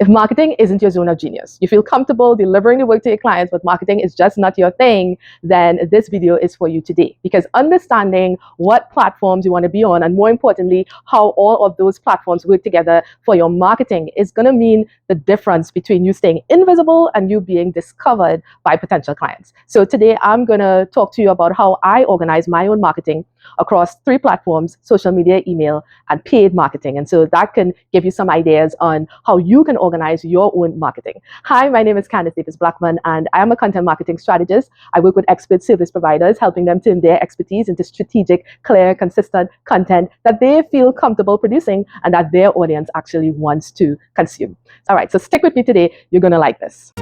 If marketing isn't your zone of genius, you feel comfortable delivering the work to your clients, but marketing is just not your thing, then this video is for you today. Because understanding what platforms you want to be on, and more importantly, how all of those platforms work together for your marketing is going to mean the difference between you staying invisible and you being discovered by potential clients. So today I'm going to talk to you about how I organize my own marketing across 3 platforms: social media, email, and paid marketing. And so that can give you some ideas on how you can organize your own marketing. Hi, my name is Candice Davis Blackman, and I am a content marketing strategist. I work with expert service providers, helping them turn their expertise into strategic, clear, consistent content that they feel comfortable producing and that their audience actually wants to consume. All right, so stick with me today. You're going to like this.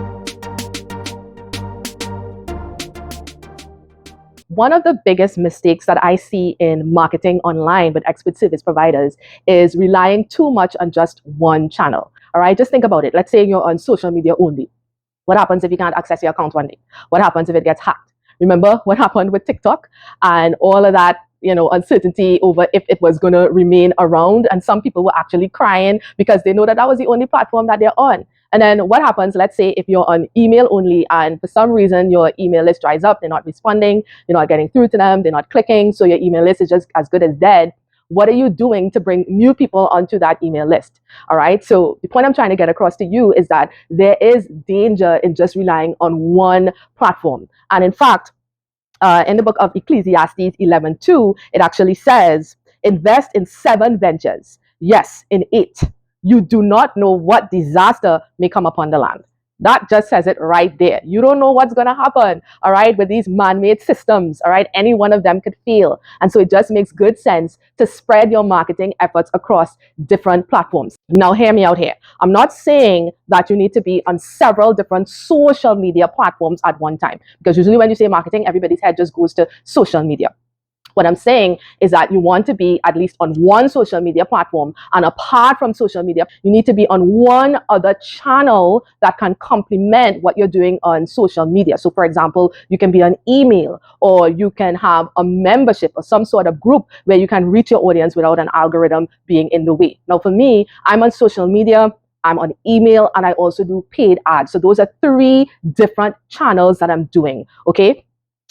One of the biggest mistakes that I see in marketing online with expert service providers is relying too much on just one channel. All right, just think about it. Let's say you're on social media only. What happens if you can't access your account one day? What happens if it gets hacked? Remember what happened with TikTok and all of that, uncertainty over if it was going to remain around. And some people were actually crying because they know that was the only platform that they're on. And then what happens, let's say if you're on email only and for some reason your email list dries up, they're not responding, you're not getting through to them, they're not clicking, so your email list is just as good as dead. What are you doing to bring new people onto that email list? All right. So the point I'm trying to get across to you is that there is danger in just relying on one platform. And in fact, in the book of Ecclesiastes 11:2, it actually says, invest in 7 ventures. Yes, in 8. You do not know what disaster may come upon the land. That just says it right there. You don't know what's going to happen, all right, with these man-made systems, all right? Any one of them could fail. And so it just makes good sense to spread your marketing efforts across different platforms. Now, hear me out here. I'm not saying that you need to be on several different social media platforms at one time, because usually when you say marketing, everybody's head just goes to social media. What I'm saying is that you want to be at least on one social media platform, and apart from social media, you need to be on one other channel that can complement what you're doing on social media. So for example, you can be on email, or you can have a membership or some sort of group where you can reach your audience without an algorithm being in the way. Now for me, I'm on social media, I'm on email, and I also do paid ads. So those are 3 different channels that I'm doing, okay?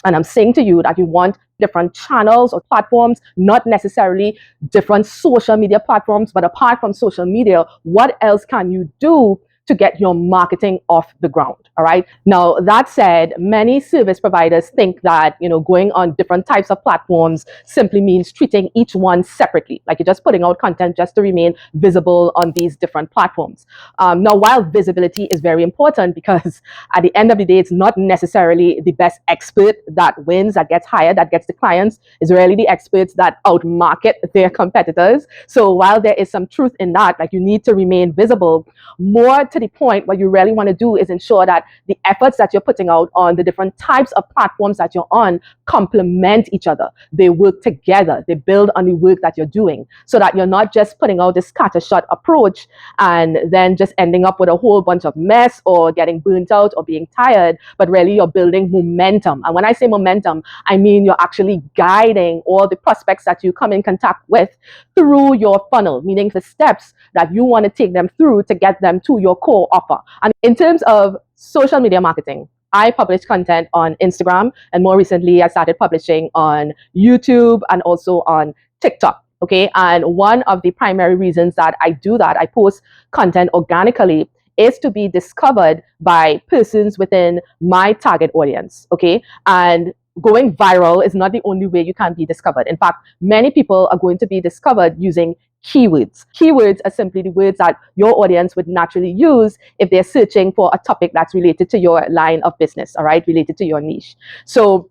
And I'm saying to you that you want different channels or platforms, not necessarily different social media platforms, but apart from social media, what else can you do to get your marketing off the ground? All right. Now, that said, many service providers think that, going on different types of platforms simply means treating each one separately. Like you're just putting out content just to remain visible on these different platforms. Now, while visibility is very important, because at the end of the day, it's not necessarily the best expert that wins, that gets hired, that gets the clients. It's really the experts that outmarket their competitors. So while there is some truth in that, like you need to remain visible, more to the point, what you really want to do is ensure that the efforts that you're putting out on the different types of platforms that you're on complement each other. They work together. They build on the work that you're doing, so that you're not just putting out this scattershot approach and then just ending up with a whole bunch of mess or getting burnt out or being tired, but really you're building momentum. And when I say momentum, I mean you're actually guiding all the prospects that you come in contact with through your funnel, meaning the steps that you want to take them through to get them to your core offer. And in terms of social media marketing, I publish content on Instagram, and more recently I started publishing on YouTube and also on TikTok. Okay, and one of the primary reasons that I do that, I post content organically, is to be discovered by persons within my target audience. Okay, and going viral is not the only way you can be discovered. In fact, many people are going to be discovered using keywords. Keywords are simply the words that your audience would naturally use if they're searching for a topic that's related to your line of business, all right, related to your niche. So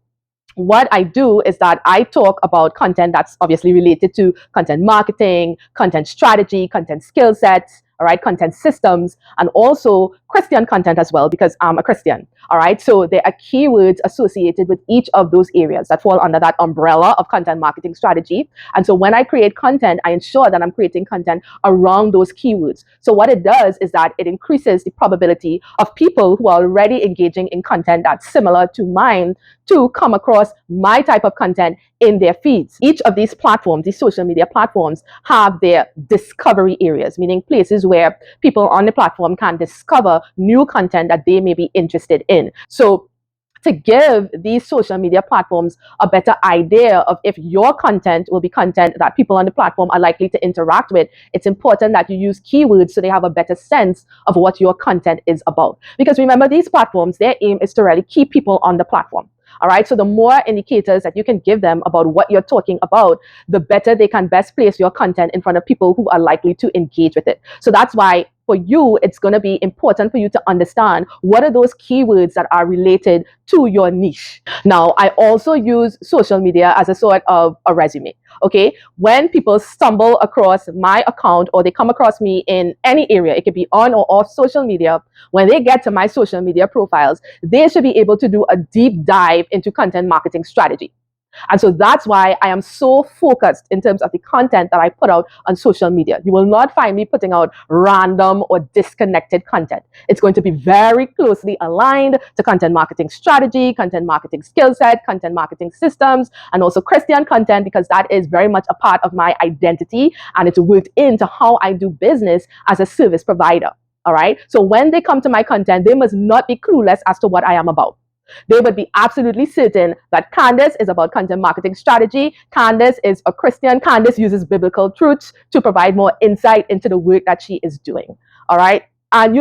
what I do is that I talk about content that's obviously related to content marketing, content strategy, content skill sets, all right, content systems, and also Christian content as well, because I'm a Christian, all right? So there are keywords associated with each of those areas that fall under that umbrella of content marketing strategy. And so when I create content, I ensure that I'm creating content around those keywords. So what it does is that it increases the probability of people who are already engaging in content that's similar to mine to come across my type of content in their feeds. Each of these platforms, these social media platforms, have their discovery areas, meaning places where people on the platform can discover new content that they may be interested in. So to give these social media platforms a better idea of if your content will be content that people on the platform are likely to interact with, it's important that you use keywords so they have a better sense of what your content is about. Because remember, these platforms, their aim is to really keep people on the platform. All right. So the more indicators that you can give them about what you're talking about, the better they can best place your content in front of people who are likely to engage with it. So that's why for you, it's going to be important for you to understand what are those keywords that are related to your niche. Now, I also use social media as a sort of a resume. Okay. When people stumble across my account or they come across me in any area, it could be on or off social media, when they get to my social media profiles, they should be able to do a deep dive into content marketing strategy. And so that's why I am so focused in terms of the content that I put out on social media. You will not find me putting out random or disconnected content. It's going to be very closely aligned to content marketing strategy, content marketing skill set, content marketing systems, and also Christian content, because that is very much a part of my identity and it's worked into how I do business as a service provider. All right. So when they come to my content, they must not be clueless as to what I am about. They would be absolutely certain that Candace is about content marketing strategy. Candace is a Christian. Candace uses biblical truths to provide more insight into the work that she is doing. All right. And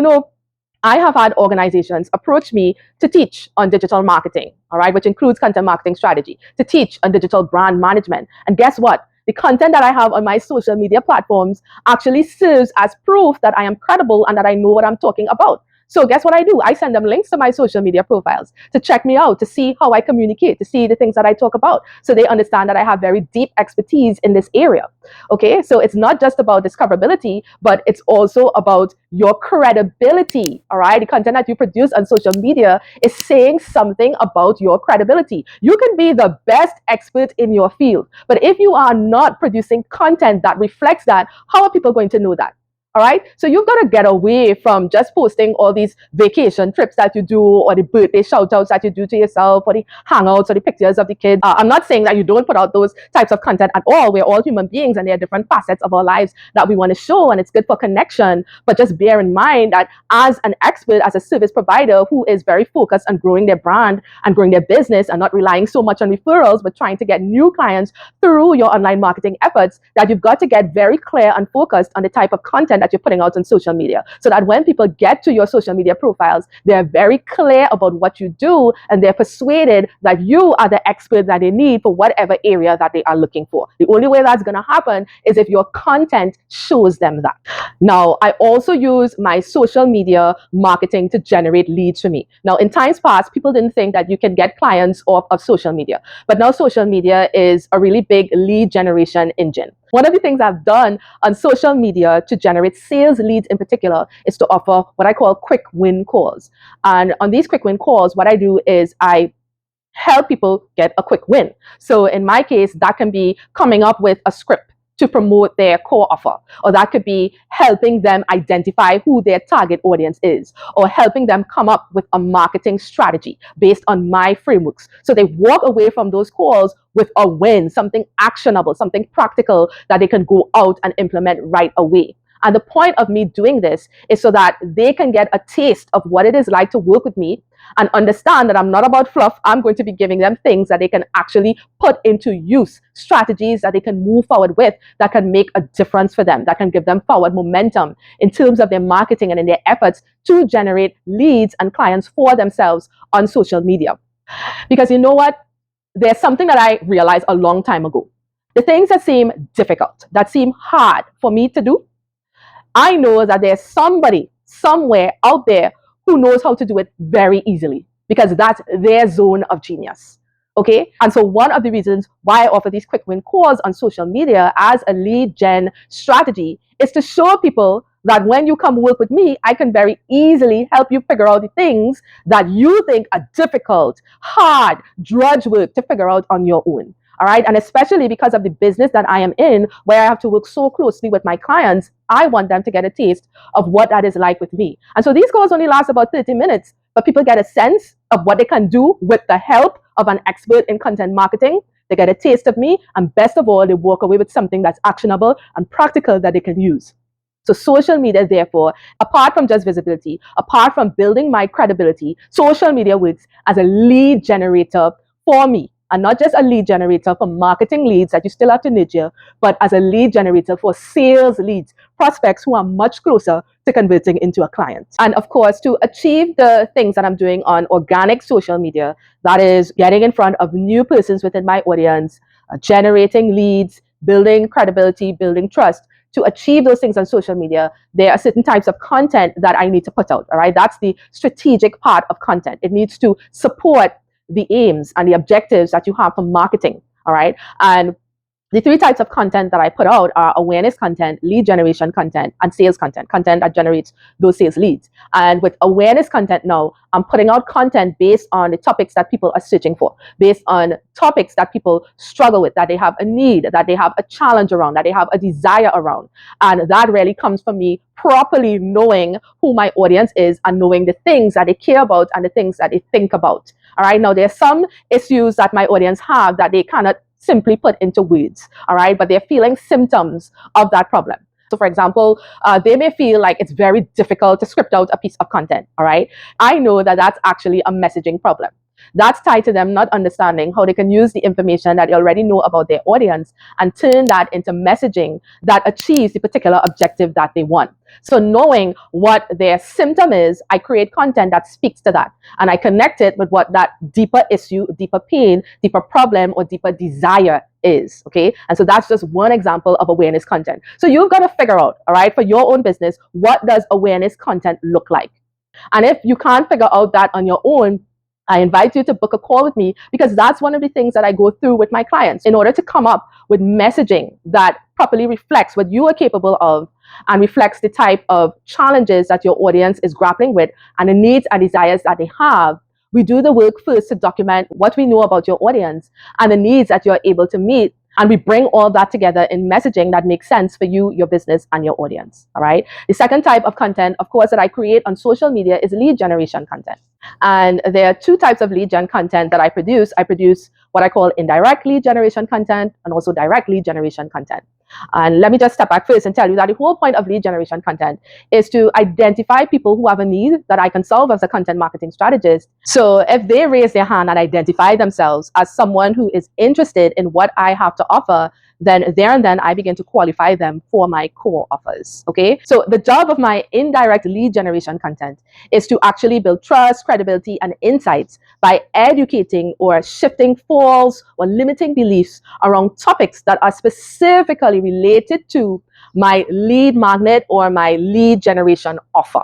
I have had organizations approach me to teach on digital marketing, all right, which includes content marketing strategy, to teach on digital brand management. And guess what? The content that I have on my social media platforms actually serves as proof that I am credible and that I know what I'm talking about. So guess what I do? I send them links to my social media profiles to check me out, to see how I communicate, to see the things that I talk about. So they understand that I have very deep expertise in this area. Okay, so it's not just about discoverability, but it's also about your credibility. All right, the content that you produce on social media is saying something about your credibility. You can be the best expert in your field, but if you are not producing content that reflects that, how are people going to know that? All right. So you've got to get away from just posting all these vacation trips that you do or the birthday shout outs that you do to yourself or the hangouts or the pictures of the kids. I'm not saying that you don't put out those types of content at all. We're all human beings and there are different facets of our lives that we want to show and it's good for connection. But just bear in mind that as an expert, as a service provider who is very focused on growing their brand and growing their business and not relying so much on referrals, but trying to get new clients through your online marketing efforts, that you've got to get very clear and focused on the type of content that you're putting out on social media so that when people get to your social media profiles, they're very clear about what you do and they're persuaded that you are the expert that they need for whatever area that they are looking for. The only way that's going to happen is if your content shows them that. Now, I also use my social media marketing to generate leads for me. Now, in times past, people didn't think that you can get clients off of social media, but now social media is a really big lead generation engine. One of the things I've done on social media to generate sales leads in particular is to offer what I call quick win calls. And on these quick win calls, what I do is I help people get a quick win. So in my case, that can be coming up with a script to promote their core offer, or that could be helping them identify who their target audience is, or helping them come up with a marketing strategy based on my frameworks. So they walk away from those calls with a win, something actionable, something practical that they can go out and implement right away. And the point of me doing this is so that they can get a taste of what it is like to work with me and understand that I'm not about fluff. I'm going to be giving them things that they can actually put into use, strategies that they can move forward with that can make a difference for them, that can give them forward momentum in terms of their marketing and in their efforts to generate leads and clients for themselves on social media. Because you know what? There's something that I realized a long time ago. The things that seem difficult, that seem hard for me to do, I know that there's somebody somewhere out there who knows how to do it very easily because that's their zone of genius. Okay. And so one of the reasons why I offer these quick win calls on social media as a lead gen strategy is to show people that when you come work with me, I can very easily help you figure out the things that you think are difficult, hard, drudge work to figure out on your own. All right. And especially because of the business that I am in, where I have to work so closely with my clients, I want them to get a taste of what that is like with me. And so these calls only last about 30 minutes, but people get a sense of what they can do with the help of an expert in content marketing. They get a taste of me, and best of all, they walk away with something that's actionable and practical that they can use. So social media, therefore, apart from just visibility, apart from building my credibility, social media works as a lead generator for me. And not just a lead generator for marketing leads that you still have to nurture, but as a lead generator for sales leads, prospects who are much closer to converting into a client. And of course, to achieve the things that I'm doing on organic social media, that is getting in front of new persons within my audience, generating leads, building credibility, building trust. To achieve those things on social media, there are certain types of content that I need to put out. All right. That's the strategic part of content. It needs to support the aims and the objectives that you have for marketing. All right. And the three types of content that I put out are awareness content, lead generation content, and sales content, content that generates those sales leads. And with awareness content now, I'm putting out content based on the topics that people are searching for, based on topics that people struggle with, that they have a need, that they have a challenge around, that they have a desire around. And that really comes from me properly knowing who my audience is and knowing the things that they care about and the things that they think about. All right. Now, there's some issues that my audience have that they cannot simply put into words, all right? But they're feeling symptoms of that problem. So for example, they may feel like it's very difficult to script out a piece of content, all right? I know that that's actually a messaging problem. That's tied to them not understanding how they can use the information that they already know about their audience and turn that into messaging that achieves the particular objective that they want. So knowing what their symptom is, I create content that speaks to that. And I connect it with what that deeper issue, deeper pain, deeper problem, or deeper desire is. Okay. And so that's just one example of awareness content. So you've got to figure out, all right, for your own business, what does awareness content look like? And if you can't figure out that on your own, I invite you to book a call with me, because that's one of the things that I go through with my clients in order to come up with messaging that properly reflects what you are capable of and reflects the type of challenges that your audience is grappling with and the needs and desires that they have. We do the work first to document what we know about your audience and the needs that you're able to meet. And we bring all that together in messaging that makes sense for you, your business, and your audience. All right. The second type of content, of course, that I create on social media is lead generation content. And there are two types of lead gen content that I produce. I produce what I call indirect lead generation content and also direct lead generation content. And let me just step back first and tell you that the whole point of lead generation content is to identify people who have a need that I can solve as a content marketing strategist. So if they raise their hand and identify themselves as someone who is interested in what I have to offer, then there and then I begin to qualify them for my core offers. Okay. So the job of my indirect lead generation content is to actually build trust, credibility, and insights by educating or shifting false or limiting beliefs around topics that are specifically related to my lead magnet or my lead generation offer.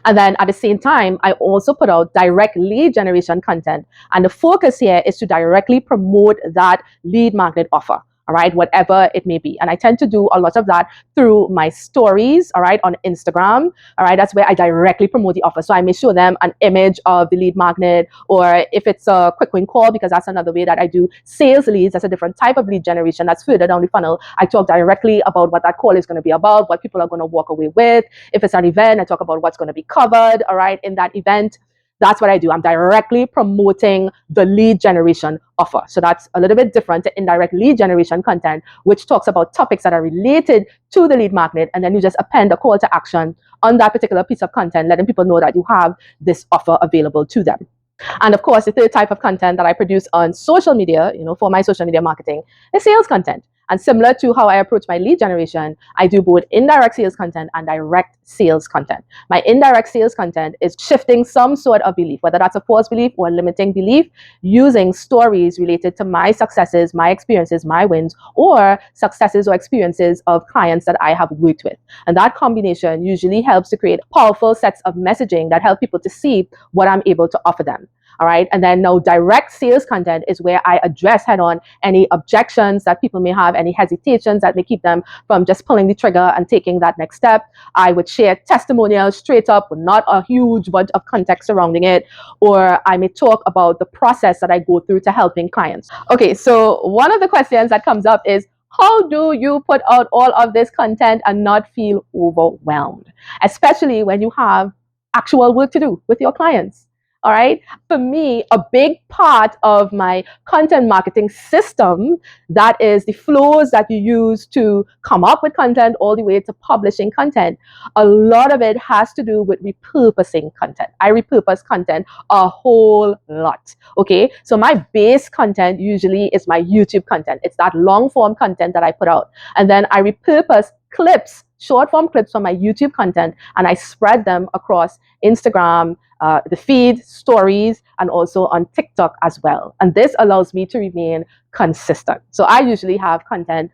And then at the same time, I also put out direct lead generation content. And the focus here is to directly promote that lead magnet offer. All right, whatever it may be. And I tend to do a lot of that through my stories, all right, on Instagram. All right, that's where I directly promote the offer. So I may show them an image of the lead magnet, or if it's a quick win call, because that's another way that I do sales leads. That's a different type of lead generation. That's further down the funnel. I talk directly about what that call is going to be about, what people are going to walk away with. If it's an event, I talk about what's going to be covered, all right, in that event. That's what I do. I'm directly promoting the lead generation offer. So that's a little bit different to indirect lead generation content, which talks about topics that are related to the lead magnet. And then you just append a call to action on that particular piece of content, letting people know that you have this offer available to them. And of course, the third type of content that I produce on social media, for my social media marketing, is sales content. And similar to how I approach my lead generation, I do both indirect sales content and direct sales content. My indirect sales content is shifting some sort of belief, whether that's a false belief or a limiting belief, using stories related to my successes, my experiences, my wins, or successes or experiences of clients that I have worked with. And that combination usually helps to create powerful sets of messaging that help people to see what I'm able to offer them. All right. And then now direct sales content is where I address head on any objections that people may have, any hesitations that may keep them from just pulling the trigger and taking that next step. I would share testimonials straight up with not a huge bunch of context surrounding it, or I may talk about the process that I go through to helping clients. Okay, so one of the questions that comes up is, how do you put out all of this content and not feel overwhelmed, especially when you have actual work to do with your clients? All right. For me, a big part of my content marketing system, that is the flows that you use to come up with content all the way to publishing content. A lot of it has to do with repurposing content. I repurpose content a whole lot. Okay. So my base content usually is my YouTube content. It's that long form content that I put out. And then I repurpose clips, short form clips from my YouTube content, and I spread them across Instagram, the feed, stories, and also on TikTok as well. And this allows me to remain consistent. So I usually have content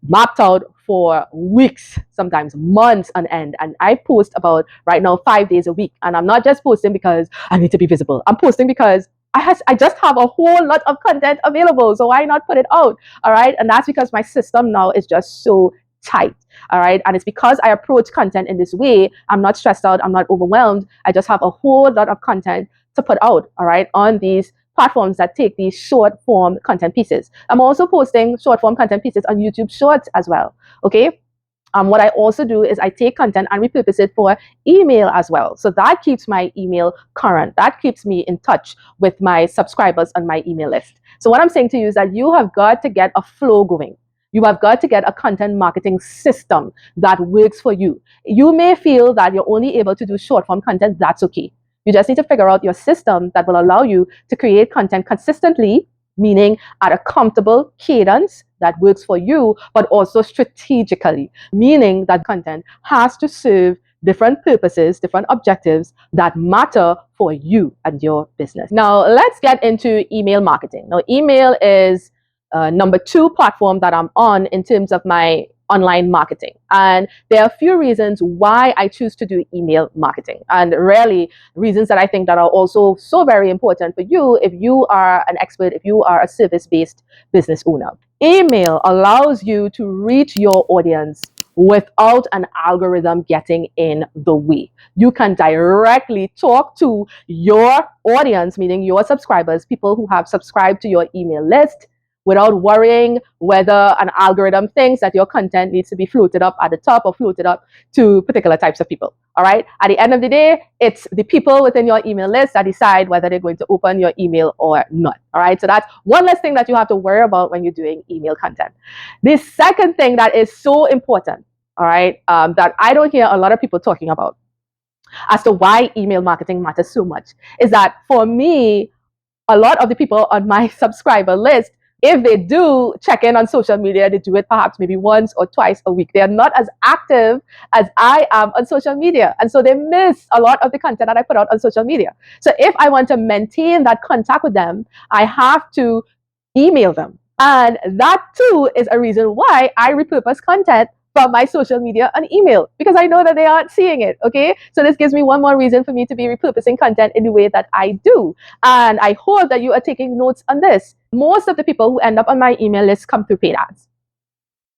mapped out for weeks, sometimes months on end. And I post about right now 5 days a week. And I'm not just posting because I need to be visible. I'm posting because I just have a whole lot of content available. So why not put it out? All right. And that's because my system now is just so tight. All right. And it's because I approach content in this way. I'm not stressed out. I'm not overwhelmed. I just have a whole lot of content to put out. All right. On these platforms that take these short form content pieces. I'm also posting short form content pieces on YouTube Shorts as well. Okay. What I also do is I take content and repurpose it for email as well. So that keeps my email current. That keeps me in touch with my subscribers on my email list. So what I'm saying to you is that you have got to get a flow going. You have got to get a content marketing system that works for you. You may feel that you're only able to do short form content. That's okay. You just need to figure out your system that will allow you to create content consistently, meaning at a comfortable cadence that works for you, but also strategically, meaning that content has to serve different purposes, different objectives that matter for you and your business. Now, let's get into email marketing. Now, email is number 2 platform that I'm on in terms of my online marketing. And there are a few reasons why I choose to do email marketing, and really reasons that I think that are also so very important for you if you are an expert, if you are a service-based business owner. Email allows you to reach your audience without an algorithm getting in the way. You can directly talk to your audience, meaning your subscribers, people who have subscribed to your email list, without worrying whether an algorithm thinks that your content needs to be floated up at the top or floated up to particular types of people. All right. At the end of the day, it's the people within your email list that decide whether they're going to open your email or not. All right. So that's one less thing that you have to worry about when you're doing email content. The second thing that is so important, all right, that I don't hear a lot of people talking about as to why email marketing matters so much is that for me, a lot of the people on my subscriber list, if they do check in on social media, they do it perhaps maybe once or twice a week. They are not as active as I am on social media. And so they miss a lot of the content that I put out on social media. So if I want to maintain that contact with them, I have to email them. And that too is a reason why I repurpose content from my social media and email, because I know that they aren't seeing it. Okay. So this gives me one more reason for me to be repurposing content in the way that I do. And I hope that you are taking notes on this. Most of the people who end up on my email list come through paid ads.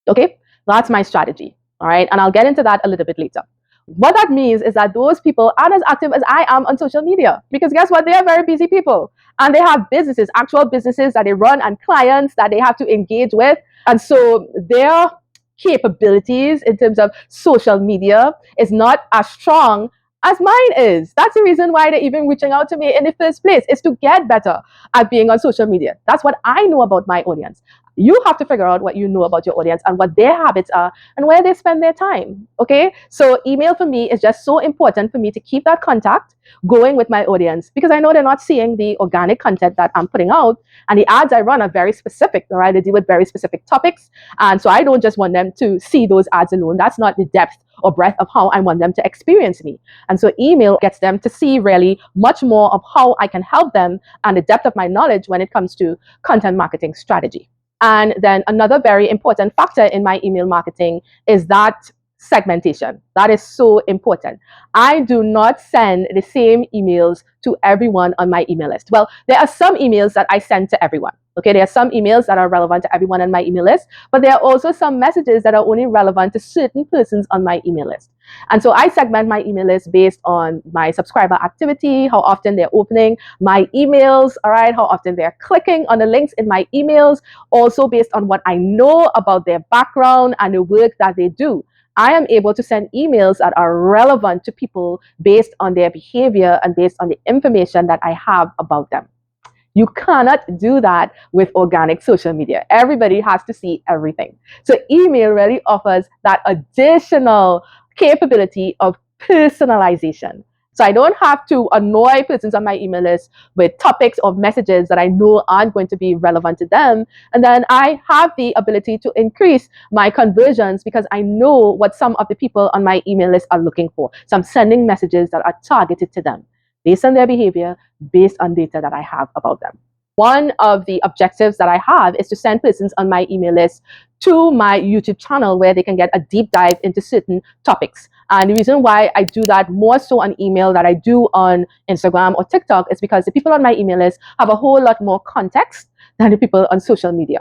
Okay. That's my strategy. All right. And I'll get into that a little bit later. What that means is that those people aren't as active as I am on social media, because guess what? They are very busy people and they have businesses, actual businesses that they run and clients that they have to engage with. And so their capabilities in terms of social media is not as strong as mine is. That's the reason why they're even reaching out to me in the first place, is to get better at being on social media. That's what I know about my audience. You have to figure out what you know about your audience and what their habits are and where they spend their time. Okay. So email for me is just so important for me to keep that contact going with my audience, because I know they're not seeing the organic content that I'm putting out, and the ads I run are very specific. All right. They deal with very specific topics. And so I don't just want them to see those ads alone. That's not the depth or breadth of how I want them to experience me. And so email gets them to see really much more of how I can help them and the depth of my knowledge when it comes to content marketing strategy. And then another very important factor in my email marketing is that segmentation. That is so important. I do not send the same emails to everyone on my email list. Well, there are some emails that I send to everyone. Okay, there are some emails that are relevant to everyone on my email list, but there are also some messages that are only relevant to certain persons on my email list. And so I segment my email list based on my subscriber activity, how often they're opening my emails, all right, how often they're clicking on the links in my emails, also based on what I know about their background and the work that they do. I am able to send emails that are relevant to people based on their behavior and based on the information that I have about them. You cannot do that with organic social media. Everybody has to see everything. So email really offers that additional capability of personalization. So I don't have to annoy persons on my email list with topics or messages that I know aren't going to be relevant to them. And then I have the ability to increase my conversions because I know what some of the people on my email list are looking for. So I'm sending messages that are targeted to them based on their behavior, based on data that I have about them. One of the objectives that I have is to send persons on my email list to my YouTube channel where they can get a deep dive into certain topics. And the reason why I do that more so on email than I do on Instagram or TikTok is because the people on my email list have a whole lot more context than the people on social media.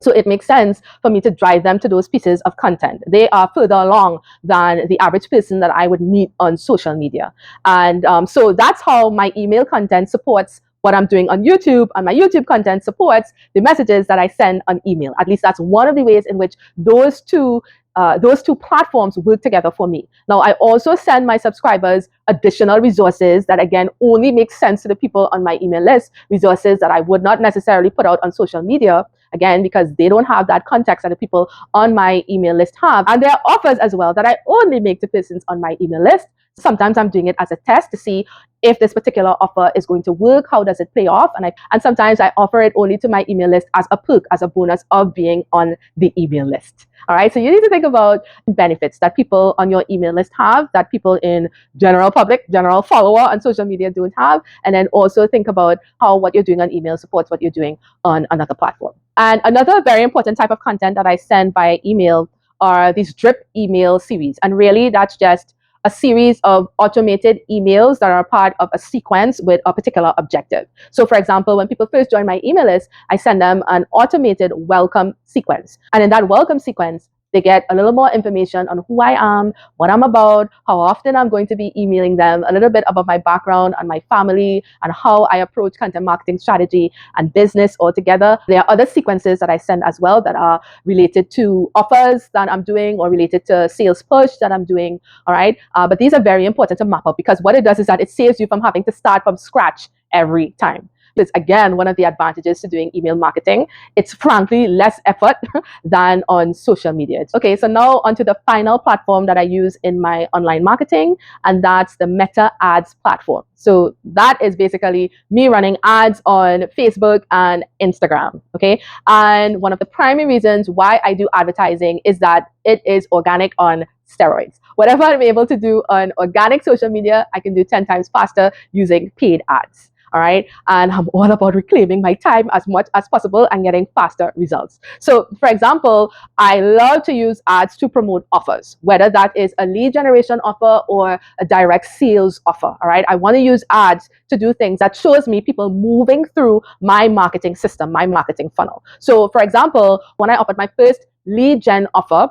So it makes sense for me to drive them to those pieces of content. They are further along than the average person that I would meet on social media. And so that's how my email content supports what I'm doing on YouTube, and my YouTube content supports the messages that I send on email. At least that's one of the ways in which those two platforms work together for me. Now, I also send my subscribers additional resources that, again, only make sense to the people on my email list, resources that I would not necessarily put out on social media, again, because they don't have that context that the people on my email list have. And there are offers as well that I only make to persons on my email list. Sometimes I'm doing it as a test to see if this particular offer is going to work, how does it play off, and sometimes I offer it only to my email list as a perk, as a bonus of being on the email list. All right, so you need to think about benefits that people on your email list have that people in general public, general follower on social media don't have, and then also think about how what you're doing on email supports what you're doing on another platform. And another very important type of content that I send via email are these drip email series, and really that's just a series of automated emails that are part of a sequence with a particular objective. So for example, when people first join my email list, I send them an automated welcome sequence. And in that welcome sequence, they get a little more information on who I am, what I'm about, how often I'm going to be emailing them, a little bit about my background and my family, and how I approach content marketing strategy and business altogether. There are other sequences that I send as well that are related to offers that I'm doing or related to sales push that I'm doing. All right. But these are very important to map up because what it does is that it saves you from having to start from scratch every time. It's again one of the advantages to doing email marketing. It's frankly less effort than on social media. Okay, so now onto the final platform that I use in my online marketing, and that's the Meta Ads platform. So that is basically me running ads on Facebook and Instagram. Okay, and one of the primary reasons why I do advertising is that it is organic on steroids. Whatever I'm able to do on organic social media, I can do 10 times faster using paid ads. All right. And I'm all about reclaiming my time as much as possible and getting faster results. So, for example, I love to use ads to promote offers, whether that is a lead generation offer or a direct sales offer. All right. I want to use ads to do things that shows me people moving through my marketing system, my marketing funnel. So, for example, when I offered my first lead gen offer,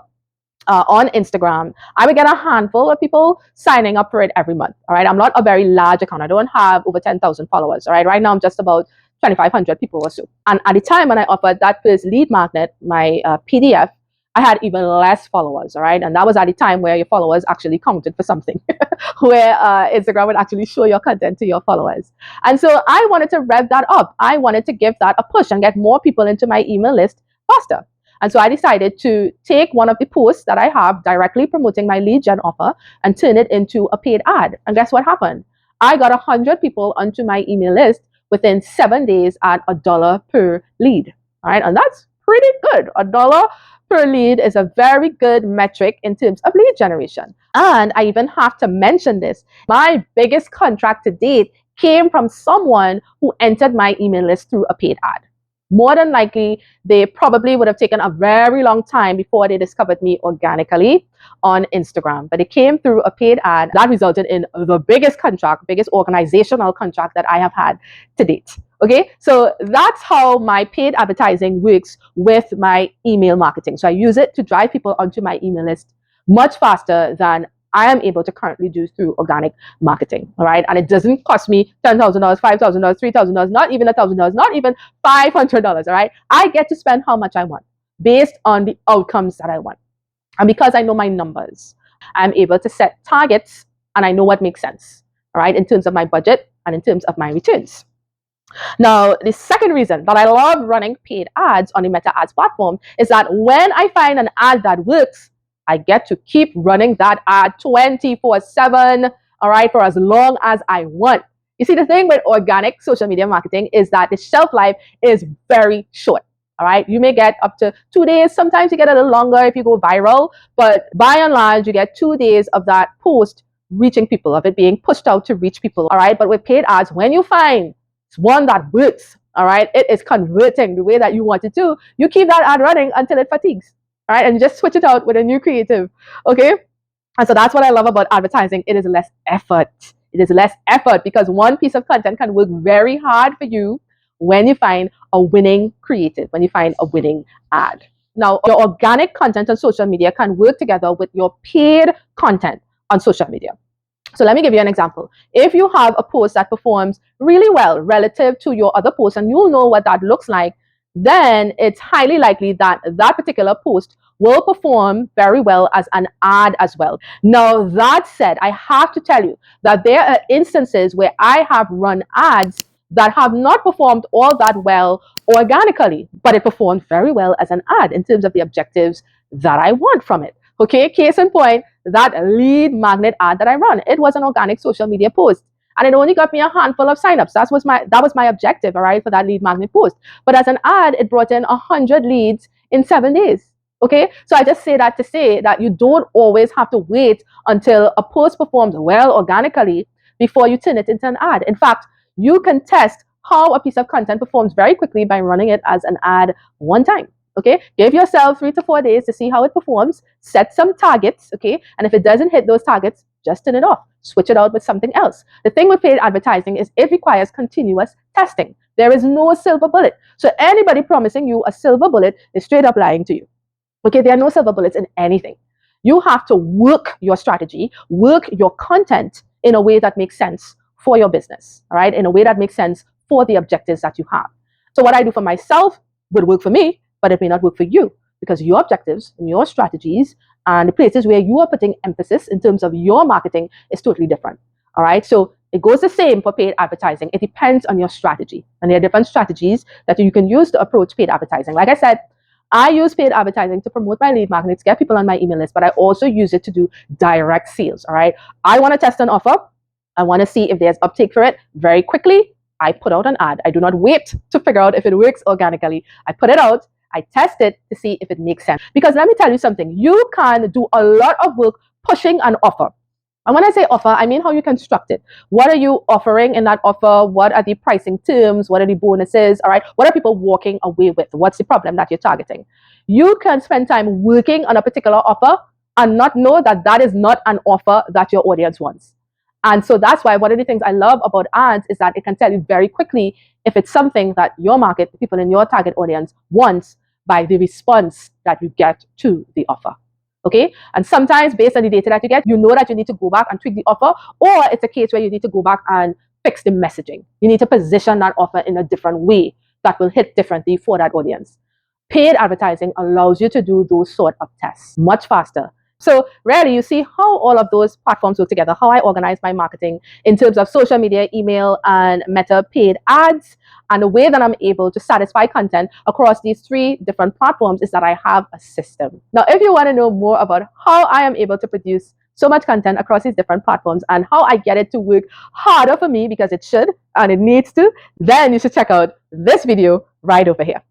on Instagram, I would get a handful of people signing up for it every month. All right. I'm not a very large account. I don't have over 10,000 followers. All right. Right now, I'm just about 2,500 people or so. And at the time when I offered that first lead magnet, my PDF, I had even less followers. All right. And that was at the time where your followers actually counted for something, where Instagram would actually show your content to your followers. And so I wanted to rev that up. I wanted to give that a push and get more people into my email list faster. And so I decided to take one of the posts that I have directly promoting my lead gen offer and turn it into a paid ad. And guess what happened? I got 100 people onto my email list within 7 days at $1 per lead. All right. And that's pretty good. $1 per lead is a very good metric in terms of lead generation. And I even have to mention this. My biggest contract to date came from someone who entered my email list through a paid ad. more than likely, they probably would have taken a very long time before they discovered me organically on Instagram. But it came through a paid ad that resulted in the biggest contract, biggest organizational contract that I have had to date. Okay, so that's how my paid advertising works with my email marketing. So I use it to drive people onto my email list much faster than I am able to currently do through organic marketing. All right, and it doesn't cost me $10,000, $5,000, $3,000, not even $1,000, not even $500. All right, I get to spend how much I want based on the outcomes that I want. And because I know my numbers, I'm able to set targets and I know what makes sense, all right, in terms of my budget and in terms of my returns. Now, the second reason that I love running paid ads on the Meta Ads platform is that when I find an ad that works, I get to keep running that ad 24/7, all right, for as long as I want. You see, the thing with organic social media marketing is that the shelf life is very short. All right, you may get up to 2 days. Sometimes you get a little longer if you go viral, but by and large, you get 2 days of that post reaching people, of it being pushed out to reach people. All right, but with paid ads, when you find one that works, all right, it is converting the way that you want it to, you keep that ad running until it fatigues, all right, and just switch it out with a new creative. Okay, and so that's what I love about advertising. It is less effort. It is less effort because one piece of content can work very hard for you when you find a winning creative, when you find a winning ad. Now, your organic content on social media can work together with your paid content on social media. So let me give you an example. If you have a post that performs really well relative to your other posts, and you'll know what that looks like, then it's highly likely that that particular post will perform very well as an ad as well. Now, that said, I have to tell you that there are instances where I have run ads that have not performed all that well organically, but it performed very well as an ad in terms of the objectives that I want from it. Okay, case in point, that lead magnet ad that I run, it was an organic social media post, and it only got me a handful of signups. That was my objective, all right, for that lead magnet post. But as an ad, it brought in 100 leads in 7 days. Okay, so I just say that to say that you don't always have to wait until a post performs well organically before you turn it into an ad. In fact, you can test how a piece of content performs very quickly by running it as an ad one time. Okay, give yourself 3 to 4 days to see how it performs, set some targets, okay, and if it doesn't hit those targets, just turn it off, switch it out with something else. The thing with paid advertising is it requires continuous testing. There is no silver bullet. So anybody promising you a silver bullet is straight up lying to you. Okay, there are no silver bullets in anything. You have to work your strategy, work your content in a way that makes sense for your business, all right, in a way that makes sense for the objectives that you have. So what I do for myself would work for me, but it may not work for you because your objectives and your strategies and the places where you are putting emphasis in terms of your marketing is totally different. All right. So it goes the same for paid advertising. It depends on your strategy. And there are different strategies that you can use to approach paid advertising. Like I said, I use paid advertising to promote my lead magnets, get people on my email list, but I also use it to do direct sales. All right. I want to test an offer. I want to see if there's uptake for it very quickly. I put out an ad. I do not wait to figure out if it works organically. I put it out. I test it to see if it makes sense. Because let me tell you something, you can do a lot of work pushing an offer. And when I say offer, I mean how you construct it. What are you offering in that offer? What are the pricing terms? What are the bonuses? All right. What are people walking away with? What's the problem that you're targeting? You can spend time working on a particular offer and not know that that is not an offer that your audience wants. And so that's why one of the things I love about ads is that it can tell you very quickly if it's something that your market, the people in your target audience wants by the response that you get to the offer. Okay. And sometimes based on the data that you get, you know that you need to go back and tweak the offer, or it's a case where you need to go back and fix the messaging. You need to position that offer in a different way that will hit differently for that audience. Paid advertising allows you to do those sort of tests much faster. So really, you see how all of those platforms work together, how I organize my marketing in terms of social media, email, and Meta paid ads. And the way that I'm able to satisfy content across these 3 different platforms is that I have a system. Now, if you want to know more about how I am able to produce so much content across these different platforms and how I get it to work harder for me, because it should and it needs to, then you should check out this video right over here.